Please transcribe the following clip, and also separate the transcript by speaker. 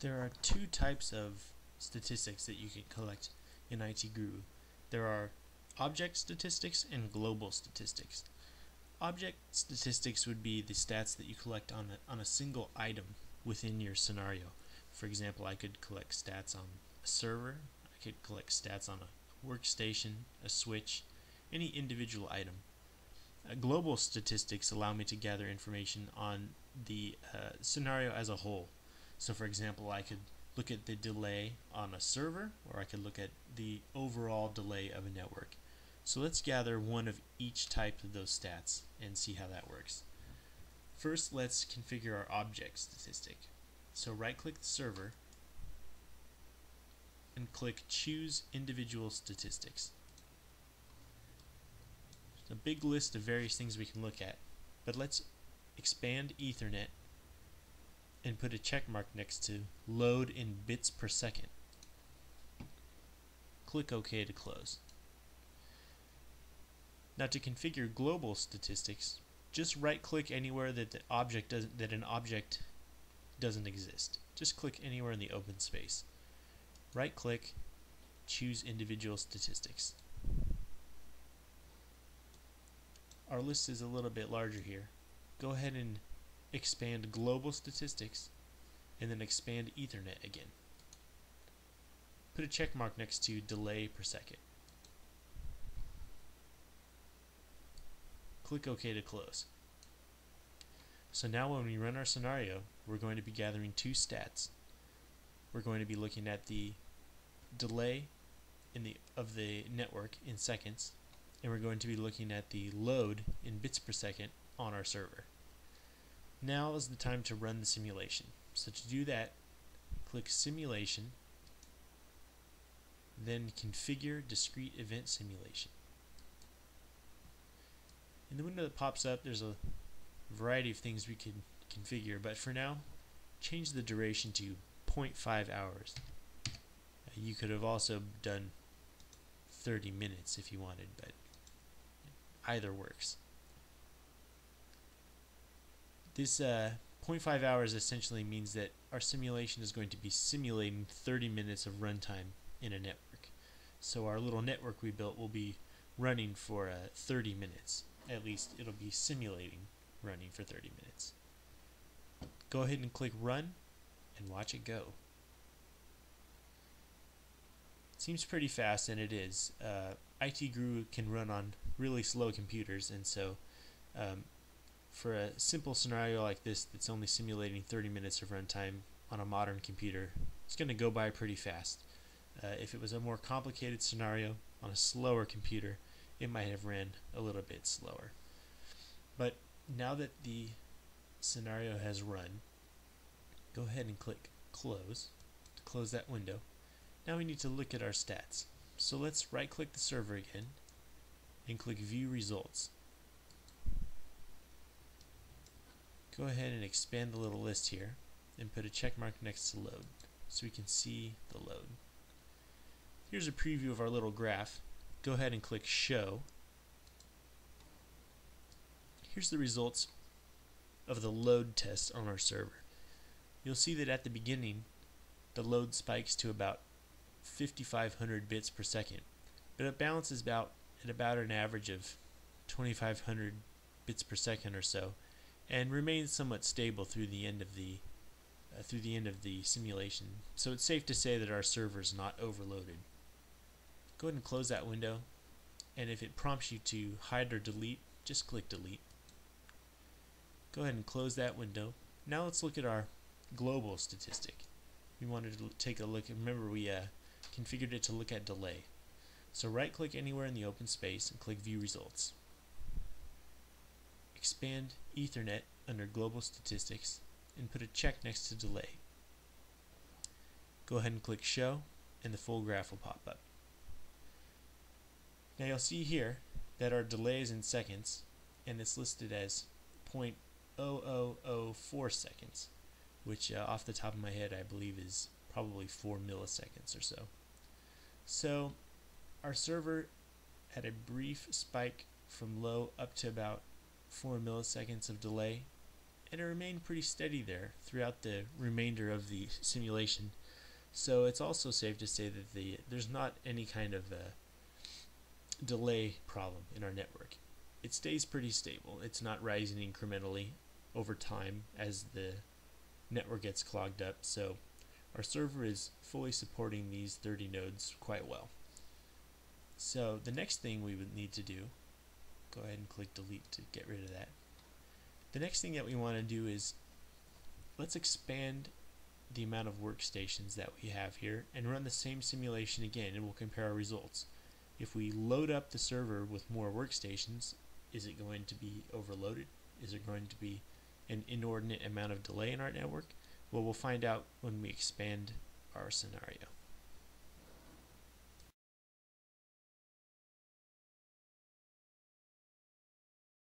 Speaker 1: There are two types of statistics that you can collect in IT Guru. There are object statistics and global statistics. Object statistics would be the stats that you collect on a single item within your scenario. For example, I could collect stats on a server, I could collect stats on a workstation, a switch, any individual item. Global statistics allow me to gather information on the scenario as a whole. So for example, I could look at the delay on a server, or I could look at the overall delay of a network. So let's gather one of each type of those stats and see how that works. First, let's configure our object statistic. So right-click the server and click Choose Individual Statistics. There's a big list of various things we can look at, but let's expand Ethernet and put a check mark next to Load in bits per second. Click OK to close. Now to configure global statistics, just right-click anywhere that an object doesn't exist. Just click anywhere in the open space. Right-click, choose individual statistics. Our list is a little bit larger here. Go ahead and expand global statistics and then expand Ethernet again. Put a check mark next to delay per second. Click OK to close. So now when we run our scenario, we're going to be gathering two stats. We're going to be looking at the delay of the network in seconds, and we're going to be looking at the load in bits per second on our server. Now is the time to run the simulation. So to do that, click Simulation, then Configure Discrete Event Simulation. In the window that pops up, there's a variety of things we can configure, but for now, change the duration to 0.5 hours. You could have also done 30 minutes if you wanted, but either works. This 0.5 hours essentially means that our simulation is going to be simulating 30 minutes of runtime in a network. So our little network we built will be running for 30 minutes. At least it'll be simulating running for 30 minutes. Go ahead and click Run and watch it go. It seems pretty fast, and it is. IT Guru can run on really slow computers, and so for a simple scenario like this that's only simulating 30 minutes of runtime on a modern computer, it's going to go by pretty fast. If it was a more complicated scenario on a slower computer, it might have ran a little bit slower. But now that the scenario has run, go ahead and click Close to close that window. Now we need to look at our stats. So let's right-click the server again and click View Results. Go ahead and expand the little list here and put a check mark next to Load so we can see the load. Here's a preview of our little graph. Go ahead and click Show. Here's the results of the load test on our server. You'll see that at the beginning the load spikes to about 5,500 bits per second, but it balances out at about an average of 2,500 bits per second or so, and remains somewhat stable through the end of the simulation. So it's safe to say that our server is not overloaded. Go ahead and close that window, and if it prompts you to hide or delete, just click Delete. Go ahead and close that window. Now let's look at our global statistic. We wanted to take a look. Remember, we configured it to look at delay. So right-click anywhere in the open space and click View Results. Expand Ethernet under Global Statistics and put a check next to Delay. Go ahead and click Show, and the full graph will pop up. Now you'll see here that our delay is in seconds, and it's listed as 0.0004 seconds, which off the top of my head I believe is probably 4 milliseconds or so. So our server had a brief spike from low up to about 4 milliseconds of delay, and it remained pretty steady there throughout the remainder of the simulation. So it's also safe to say that there's not any kind of delay problem in our network. It stays pretty stable. It's not rising incrementally over time as the network gets clogged up, so our server is fully supporting these 30 nodes quite well. So the next thing we would need to do, go ahead and click delete to get rid of that. The next thing that we want to do is let's expand the amount of workstations that we have here and run the same simulation again, and we'll compare our results. If we load up the server with more workstations, is it going to be overloaded? Is it going to be an inordinate amount of delay in our network? Well, we'll find out when we expand our scenario.